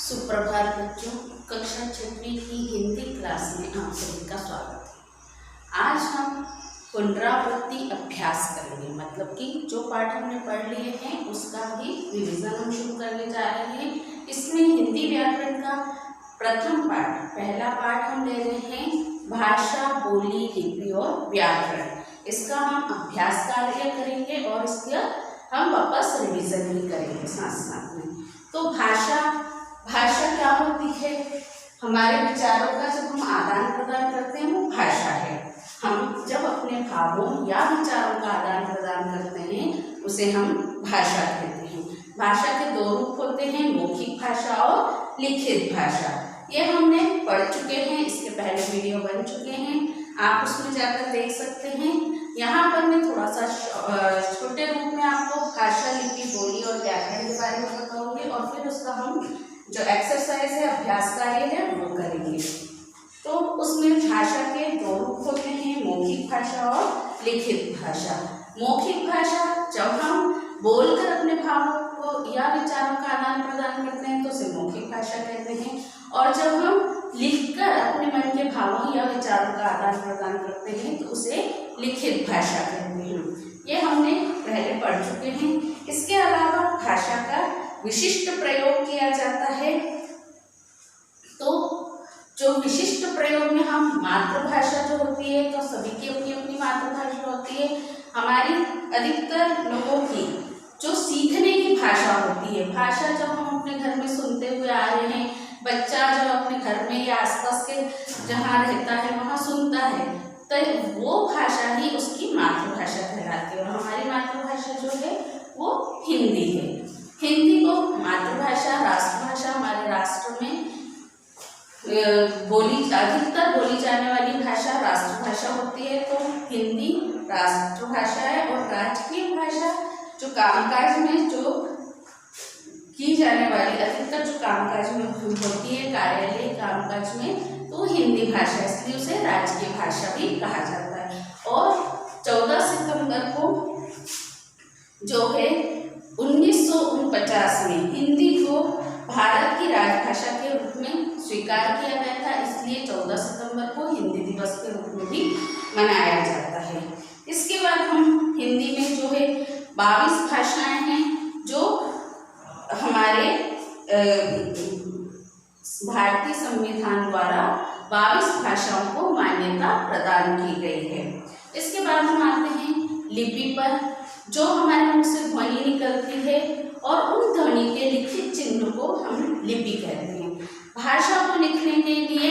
सुप्रभात बच्चों, कक्षा 6वीं की हिंदी क्लास में आप सभी का स्वागत है। आज हम पुनरावृत्ति अभ्यास करेंगे, मतलब कि जो पाठ हमने पढ़ लिए हैं उसका भी रिवीजन हम शुरू करने जा रहे हैं। इसमें हिंदी व्याकरण का प्रथम पाठ, पहला पाठ हम ले रहे हैं भाषा, बोली, लिपि और व्याकरण। इसका हम अभ्यास कार्य करेंगे और इसका हम वापस रिवीजन भी करेंगे साथ साथ में। तो भाषा क्या होती है? हमारे विचारों का जब हम आदान प्रदान करते हैं वो भाषा है। हम जब अपने भावों या विचारों का आदान प्रदान करते हैं उसे हम भाषा कहते हैं। भाषा के दो रूप होते हैं, मौखिक भाषा और लिखित भाषा। ये हमने पढ़ चुके हैं, इसके पहले वीडियो बन चुके हैं, आप उसमें जाकर देख सकते हैं। यहाँ पर मैं थोड़ा सा छोटे रूप में आपको भाषा, लिपि, बोली और व्याकरण के बारे में बताऊंगी और फिर उसका हम जो एक्सरसाइज है, अभ्यास कार्य है, वो करेंगे। तो उसमें भाषा के दो रूप होते हैं, मौखिक भाषा और लिखित भाषा। मौखिक भाषा जब हम बोलकर अपने भावों को या विचारों का आदान प्रदान करते हैं तो उसे मौखिक भाषा कहते हैं, और जब हम लिखकर अपने मन के भावों या विचारों का आदान प्रदान करते हैं तो उसे लिखित भाषा कहते हैं। ये हमने पहले पढ़ चुके हैं। इसके अलावा भाषा का विशिष्ट प्रयोग किया जाता है। तो जो विशिष्ट प्रयोग में हम मातृभाषा जो होती है, तो सभी की अपनी अपनी मातृभाषा होती है। हमारी अधिकतर लोगों की जो सीखने की भाषा होती है, भाषा जब हम अपने घर में सुनते हुए आ रहे हैं, बच्चा जब अपने घर में या आसपास के जहाँ रहता है वहाँ सुनता है, तो वो भाषा ही उसकी मातृभाषा कहलाती है। और हमारी मातृभाषा जो है वो हिंदी है। हिंदी को मातृभाषा, राष्ट्रभाषा, हमारे राष्ट्र में अधिकतर बोली जाने वाली भाषा राष्ट्रभाषा होती है। तो हिंदी राष्ट्रभाषा है। और राजकीय भाषा जो कामकाज में जो की जाने वाली अधिकतर जो कामकाज में होती है, कार्यालय कामकाज में, तो हिंदी भाषा, इसलिए उसे राजकीय भाषा भी कहा जाता है। और 14 सितंबर को जो है 1949 में हिंदी को भारत की राजभाषा के रूप में स्वीकार किया गया था, इसलिए 14 सितंबर को हिंदी दिवस के रूप में भी मनाया जाता है। इसके बाद हम हिंदी में जो है 22 भाषाएं हैं जो हमारे भारतीय संविधान द्वारा 22 भाषाओं को मान्यता प्रदान की गई है। इसके बाद हम आते हैं लिपि पर, जो हमारे मुख से ध्वनि निकलती है और उन ध्वनि के लिखित चिन्ह को हम लिपि कहते हैं। भाषा को लिखने के लिए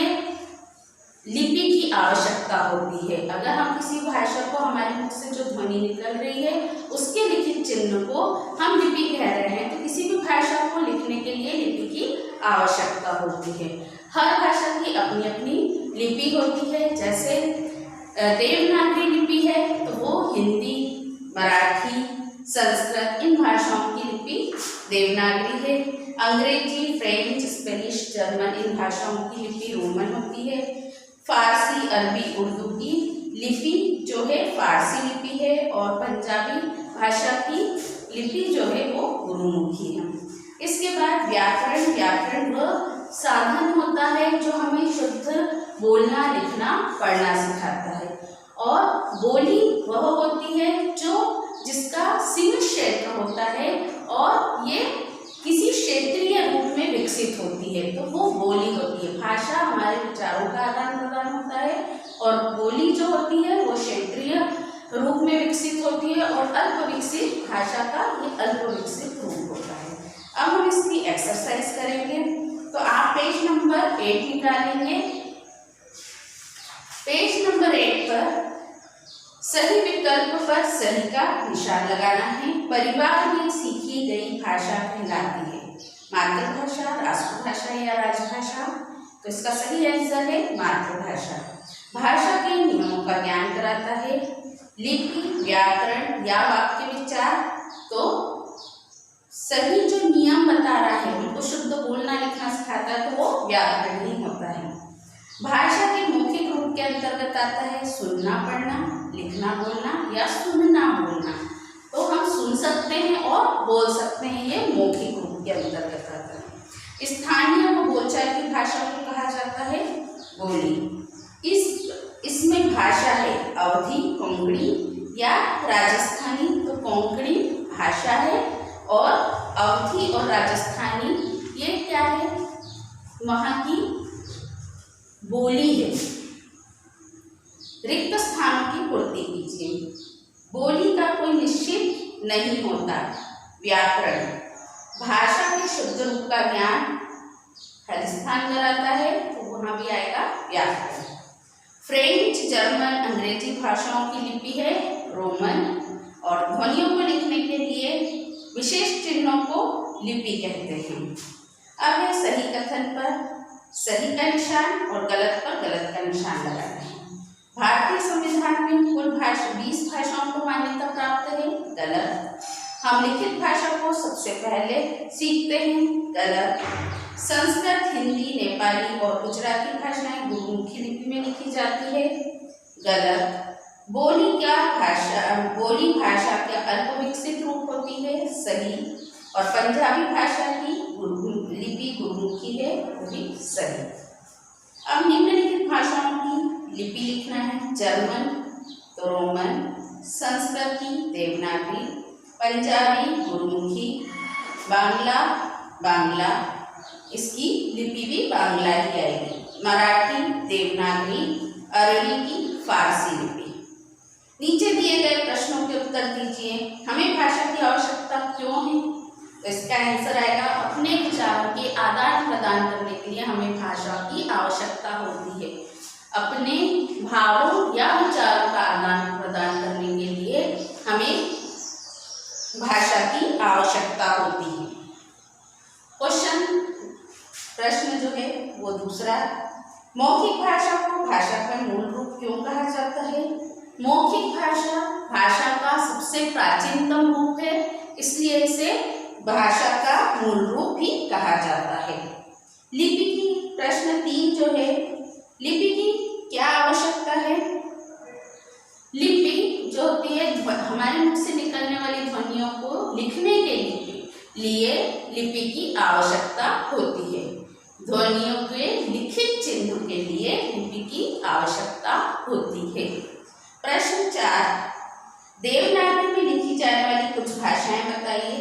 लिपि की आवश्यकता होती है। अगर हम किसी भाषा को, हमारे मुख से जो ध्वनि निकल रही है उसके लिखित चिन्ह को हम लिपि कह रहे हैं, तो किसी भी भाषा को लिखने के लिए लिपि की आवश्यकता होती है। हर भाषा की अपनी अपनी लिपि होती है। जैसे देवनागरी लिपि है तो वो हिंदी, मराठी, संस्कृत, इन भाषाओं की लिपि देवनागरी है। अंग्रेजी, फ्रेंच, स्पेनिश, जर्मन, इन भाषाओं की लिपि रोमन होती है। फारसी, अरबी, उर्दू की लिपि जो है फारसी लिपि है। और पंजाबी भाषा की लिपि जो है वो गुरुमुखी है। इसके बाद व्याकरण वह साधन होता है जो हमें शुद्ध बोलना, लिखना, पढ़ना सिखाता है। और बोली वह होती है जिसका सीमित क्षेत्र होता है और ये किसी क्षेत्रीय रूप में विकसित होती है, तो वो बोली होती है। भाषा हमारे विचारों का आदान प्रदान होता है और बोली जो होती है वो क्षेत्रीय रूप में विकसित होती है। और अल्प विकसित भाषा का ये अल्प विकसित रूप होता है। अब हम इसकी एक्सरसाइज करेंगे। तो आप पेज नंबर 8 निकालेंगे। पेज नंबर 8 पर सही विकल्प पर सही का निशान लगाना है। परिवार में सीखी गई भाषा कहलाती है मातृभाषा, राष्ट्रभाषा या राजभाषा। तो इसका सही आंसर है मातृभाषा। भाषा के नियमों का ज्ञान कराता है। लिपि, व्याकरण या वाक्य विचार, तो सही जो नियम बता रहा है, हमको शुद्ध बोलना लिखना सिखाता है, तो वो व्याकरण ही होता है। भाषा के मौखिक रूप के अंतर्गत आता है सुनना, पढ़ना, लिखना, बोलना या सुनना, बोलना। तो हम सुन सकते हैं और बोल सकते हैं, ये मौखिक रूप के अंतर्गत आता है। स्थानीय व बोलचाल की भाषा को कहा जाता है बोली। इसमें भाषा है अवधी, कोंकणी या राजस्थानी। तो कोंकणी भाषा है और अवधी और राजस्थानी ये क्या है, वहाँ की बोली है। रिक्त स्थानों की पूर्ति कीजिए। बोली का कोई निश्चित नहीं होता। व्याकरण, भाषा के शुद्ध रूप का ज्ञान खालिस्तान कराता है, तो वहाँ भी आएगा व्याकरण। फ्रेंच, जर्मन, अंग्रेजी भाषाओं की लिपि है रोमन और ध्वनियों को लिखने के लिए विशेष चिन्हों को लिपि कहते हैं। अब है सही कथन पर सही का निशान और गलत पर गलत का निशान लगाना है। भारतीय संविधान में कुल 20 भाषाओं को मान्यता प्राप्त है, गलत। हम लिखित भाषा को सबसे पहले सीखते हैं, गलत। संस्कृत, हिंदी, नेपाली और गुजराती भाषाएं गुरुमुखी लिपि में लिखी जाती है, गलत। बोली भाषा का अल्प विकसित रूप होती है, सही। और पंजाबी भाषा की लिपि गुरुमुखी है, वो भी सही। अब निम्नलिखित भाषाओं की लिपि लिखना है। जर्मन तो रोमन, संस्कृत की देवनागरी, पंजाबी गुरुमुखी, बांग्ला इसकी लिपि भी बांग्ला ही आएगी, मराठी देवनागरी, अरबी की फारसी लिपि। नीचे दिए गए प्रश्नों के उत्तर दीजिए। हमें भाषा की आवश्यकता क्यों है? तो इसका आंसर आएगा अपने विचारों के आदान प्रदान करने के लिए हमें भाषा की आवश्यकता होती है। अपने भावों या विचारों का आदान प्रदान करने के लिए हमें भाषा की आवश्यकता होती है। प्रश्न जो है वो दूसरा, मौखिक भाषा को भाषा का मूल रूप क्यों कहा जाता है? मौखिक भाषा का सबसे प्राचीनतम रूप है, इसलिए इसे भाषा का मूल रूप भी कहा जाता है। लिपि की प्रश्न 3 जो है, लिपि की क्या आवश्यकता है? लिपि जो होती है हमारे मुख से निकलने वाली ध्वनियों को लिखने के लिए लिपि की आवश्यकता होती है। ध्वनियों के लिखित चिन्ह के लिए लिपि की आवश्यकता होती है। प्रश्न 4, देवनागरी में लिखी जाने वाली कुछ भाषाएं बताइए।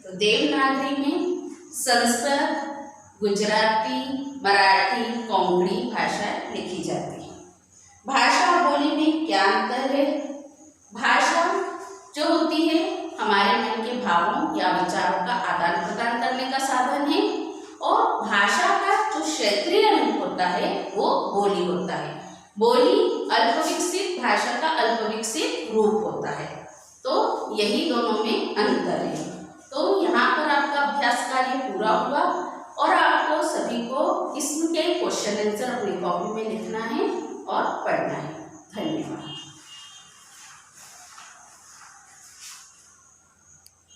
तो देवनागरी में संस्कृत, गुजराती, मराठी, कोंकणी भाषा लिखी जाती है। भाषा और बोली में क्या अंतर है? भाषा जो होती है हमारे मन के भावों या विचारों का आदान प्रदान करने का साधन है, और भाषा का जो क्षेत्रीय रूप होता है वो बोली होता है। बोली अल्पविकसित भाषा का अल्पविकसित रूप होता है। तो यही दोनों में अंतर है। तो यहाँ पर आपका अभ्यास कार्य पूरा हुआ और आपको सभी को इसके क्वेश्चन आंसर अपनी कॉपी में लिखना है और पढ़ना है। धन्यवाद।